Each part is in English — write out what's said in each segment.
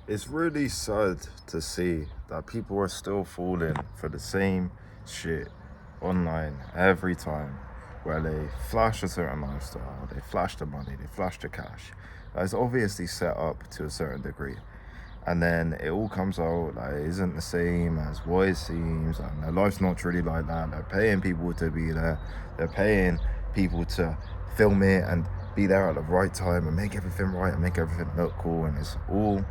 It's really sad to see that people are still falling for the same shit online every time, where they flash a certain lifestyle, they flash the money, they flash the cash. It's obviously set up to a certain degree. And then it all comes out like it isn't the same as what it seems, and their life's not truly like that. They're paying people to be there, they're paying people to film it and be there at the right time and make everything right and make everything look cool, and it's all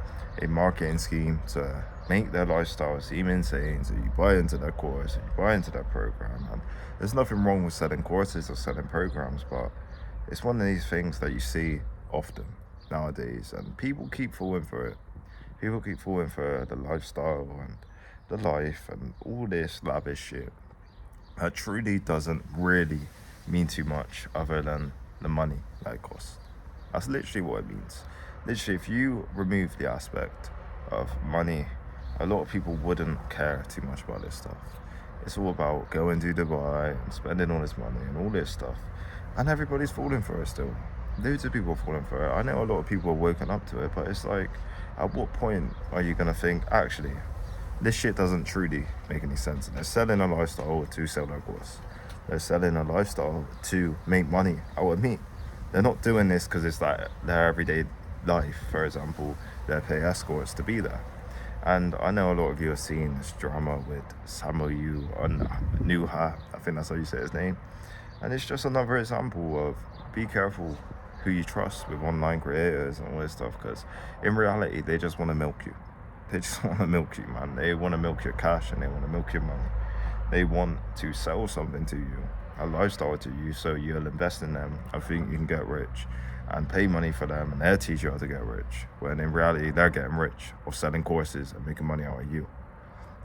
a marketing scheme to make their lifestyle seem insane. So you buy into their course, you buy into their program, and there's nothing wrong with selling courses or selling programs, but it's one of these things that you see often nowadays, and people keep falling for it. People keep falling for the lifestyle and the life and all this lavish shit that truly doesn't really mean too much other than the money that it costs. That's literally what it means. Literally, if you remove the aspect of money, a lot of people wouldn't care too much about this stuff. It's all about going to Dubai and spending all this money and all this stuff. And everybody's falling for it still. Loads of people are falling for it. I know a lot of people are woken up to it, but it's like, at what point are you going to think, actually, this shit doesn't truly make any sense? And they're selling a lifestyle to sell their course. They're selling a lifestyle to make money out of me. They're not doing this because it's like their everyday life. For example, they pay escorts to be there. And I know a lot of you have seen this drama with Samoyu on Nuha. I think that's how you say his name. And it's just another example of be careful who you trust with online creators and all this stuff, because in reality, they just want to milk you. They just want to milk you, man. They want to milk your cash and they want to milk your money. They want to sell something to you, a lifestyle to you, so you'll invest in them and think you can get rich and pay money for them, and they'll teach you how to get rich, when in reality, they're getting rich off selling courses and making money out of you.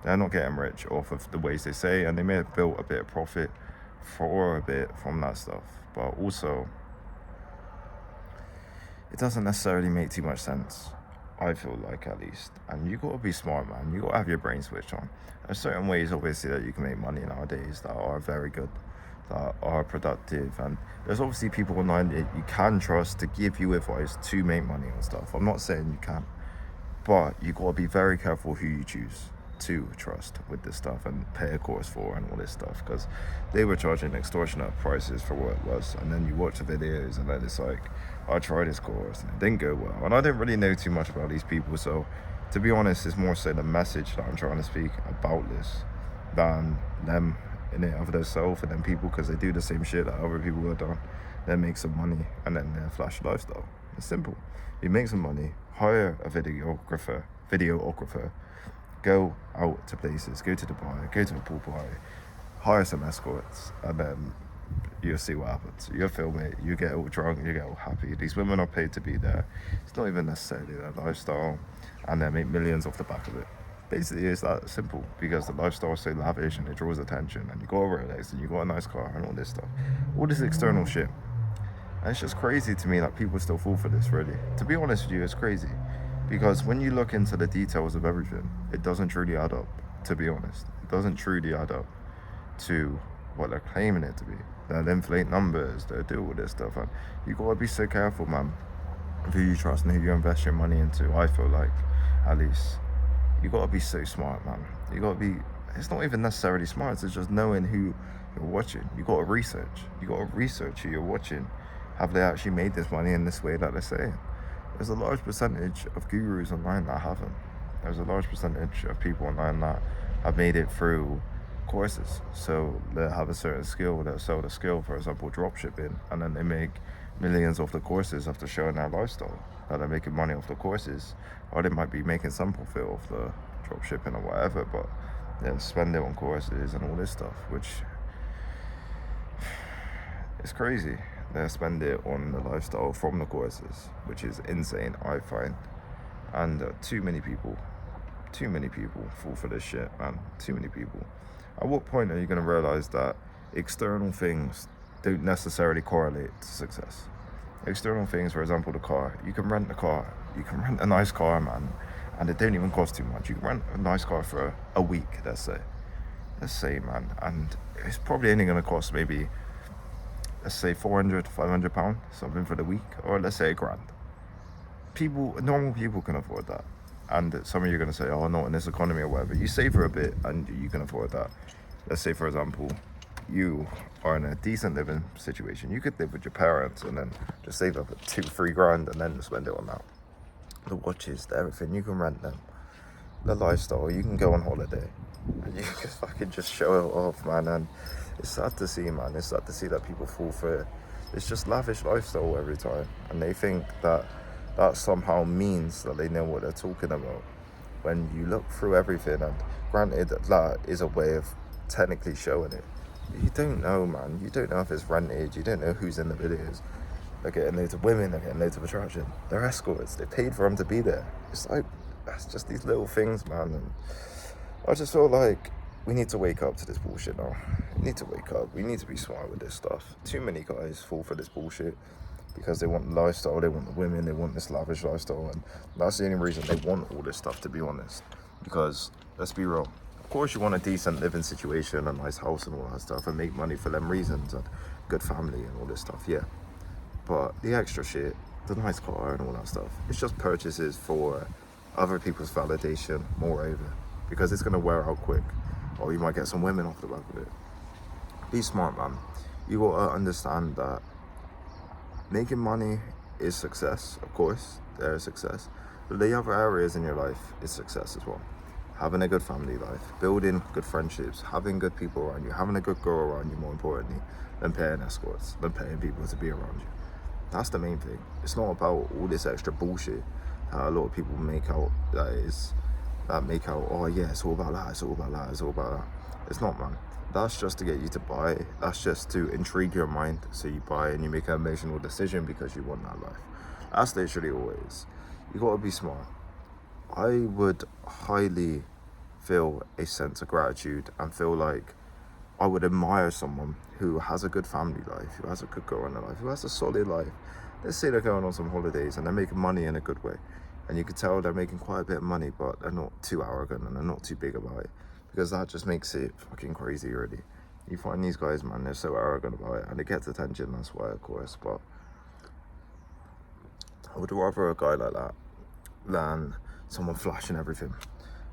They're not getting rich off of the ways they say, and they may have built a bit of profit for a bit from that stuff, but also it doesn't necessarily make too much sense, I feel like, at least. And you gotta be smart, man. You gotta have your brain switched on. There's certain ways, obviously, that you can make money nowadays that are very good, that are productive, and there's obviously people online that you can trust to give you advice to make money and stuff. I'm not saying you can't, but you gotta be very careful who you choose to trust with this stuff and pay a course for and all this stuff, because they were charging extortionate prices for what it was. And then you watch the videos and then it's like, I tried this course and it didn't go well, and I didn't really know too much about these people, so to be honest, it's more so the message that I'm trying to speak about this than them in it of themselves and then people, because they do the same shit that other people have done. They make some money and then they flash lifestyle. It's simple. You make some money, hire a videographer, go out to places, go to Dubai, go to a pool party, hire some escorts, and then you'll see what happens. You'll film it, you get all drunk, you get all happy. These women are paid to be there. It's not even necessarily their lifestyle, and they make millions off the back of it. Basically, it's that simple, because the lifestyle is so lavish and it draws attention, and you got a Rolex and you got a nice car and all this stuff. All this external shit. And it's just crazy to me that people still fall for this, really. To be honest with you, it's crazy. Because when you look into the details of everything, it doesn't truly add up, to be honest. It doesn't truly add up to what they're claiming it to be. They'll inflate numbers, they'll do all this stuff. And you gotta be so careful, man, of who you trust and who you invest your money into, I feel like, at least. You gotta be so smart, man. You gotta be, it's not even necessarily smart, it's just knowing who you're watching. You gotta research. You gotta research who you're watching. Have they actually made this money in this way that they're saying? There's a large percentage of gurus online that haven't. There's a large percentage of people online that have made it through courses. So they have a certain skill, they'll sell the skill, for example, drop shipping, and then they make millions off the courses after showing their lifestyle. That they're making money off the courses, or they might be making some profit off the drop shipping or whatever, but then spend it on courses and all this stuff, which is crazy. They spend it on the lifestyle from the courses, which is insane, I find. And too many people fall for this shit, man. Too many people. At what point are you going to realize that external things don't necessarily correlate to success? External things, for example, the car. You can rent a car. You can rent a nice car, man, and it don't even cost too much. You can rent a nice car for a week, let's say, man, and it's probably only going to cost maybe, let's say, 400, 500 pounds, something for the week, or let's say £1,000. Normal people can afford that. And some of you are going to say, oh, not in this economy or whatever. You save for a bit and you can afford that. Let's say, for example, you are in a decent living situation. You could live with your parents and then just save up 2-3 grand and then spend it on that. The watches, the everything, you can rent them. The lifestyle, you can go on holiday. And you can fucking just show it off, man. And it's sad to see, man. It's sad to see that people fall for it. It's just lavish lifestyle every time. And they think that that somehow means that they know what they're talking about. When you look through everything, and granted that is a way of technically showing it, you don't know, man. You don't know if it's rented. You don't know who's in the videos. They're getting loads of women. They're getting loads of attraction. They're escorts. They paid for them to be there. It's like, that's just these little things, man. And I just feel like we need to wake up to this bullshit now. We need to wake up. We need to be smart with this stuff. Too many guys fall for this bullshit because they want the lifestyle, they want the women, they want this lavish lifestyle, and that's the only reason they want all this stuff, to be honest. Because, let's be real, of course you want a decent living situation, a nice house and all that stuff, and make money for them reasons, and good family and all this stuff, yeah. But the extra shit, the nice car and all that stuff, it's just purchases for other people's validation, moreover, because it's going to wear out quick, or you might get some women off the back of it. Be smart, man. You got to understand that making money is success, of course, there is success, but the other areas in your life is success as well. Having a good family life, building good friendships, having good people around you, having a good girl around you, more importantly, than paying escorts, than paying people to be around you. That's the main thing. It's not about all this extra bullshit that a lot of people make out, oh yeah, it's all about that, it's all about that, it's all about that. It's not, man. That's just to get you to buy. That's just to intrigue your mind, so you buy and you make an emotional decision because you want that life. That's literally all it is. You gotta be smart. I would highly feel a sense of gratitude and feel like I would admire someone who has a good family life, who has a good girl in their life, who has a solid life. Let's say they're going on some holidays and they're making money in a good way. And you can tell they're making quite a bit of money, but they're not too arrogant and they're not too big about it. Because that just makes it fucking crazy, really. You find these guys, man, they're so arrogant about it. And it gets attention, that's why, of course. But I would rather a guy like that than someone flashing everything.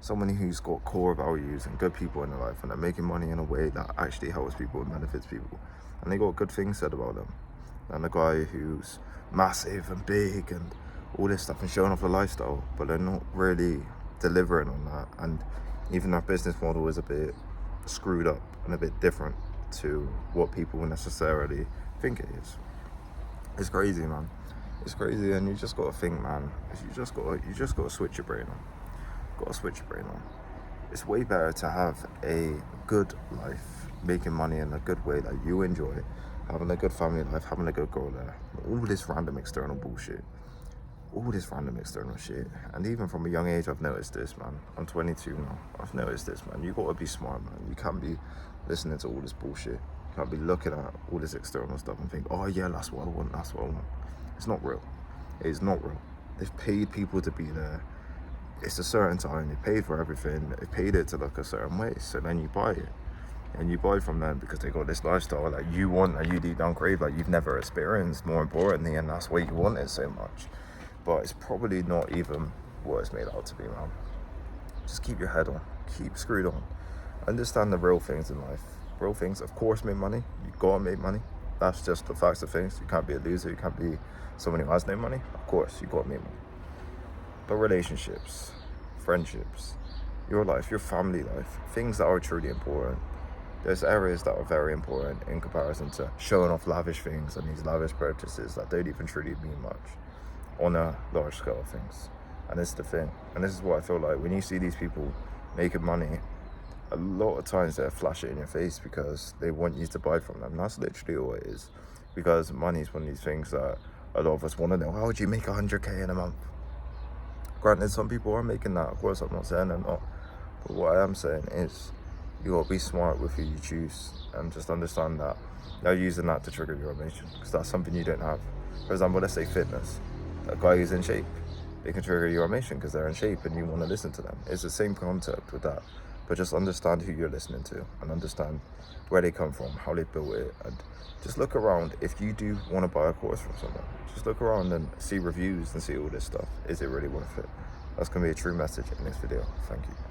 Someone who's got core values and good people in their life, and they're making money in a way that actually helps people and benefits people. And they got good things said about them. And a guy who's massive and big and all this stuff and showing off the lifestyle, but they're not really delivering on that. And even their business model is a bit screwed up and a bit different to what people necessarily think it is. It's crazy, man. It's crazy, and you just gotta think, man. You just gotta switch your brain on. Gotta switch your brain on. It's way better to have a good life, making money in a good way that you enjoy, having a good family life, having a good girl there. All this random external bullshit. All this random external shit. And even from a young age, I've noticed this, man. I'm 22 now. I've noticed this, man. You gotta be smart, man. You can't be listening to all this bullshit. You can't be looking at all this external stuff and think, oh yeah, that's what I want, that's what I want. It's not real. It is not real. They've paid people to be there. It's a certain time. They paid for everything. They paid it to look a certain way. So then you buy it. And you buy from them because they got this lifestyle that you want, that you deep down crave, that you've never experienced, more importantly, and that's why you want it so much. But it's probably not even what it's made out to be, man. Just keep your head on. Keep screwed on. Understand the real things in life. Real things, of course, make money. You gotta make money. That's just the facts of things. You can't be a loser. You can't be someone who has no money. Of course, you gotta make money. But relationships, friendships, your life, your family life, things that are truly important. There's areas that are very important in comparison to showing off lavish things and these lavish purchases that don't even truly mean much on a large scale of things. And this is the thing. And this is what I feel like when you see these people making money, a lot of times they flash it in your face because they want you to buy from them. That's literally all it is. Because money is one of these things that a lot of us want to know. How would you make 100k in a month? Granted, some people are making that. Of course, I'm not saying they're not. But what I am saying is you got to be smart with who you choose and just understand that they're using that to trigger your emotion because that's something you don't have. For example, let's say fitness. A guy who's in shape, they can trigger your emotion because they're in shape and you want to listen to them. It's the same concept with that. But just understand who you're listening to and understand where they come from, how they built it, and just look around. If you do want to buy a course from someone, just look around and see reviews and see all this stuff. Is it really worth it? That's going to be a true message in this video. Thank you.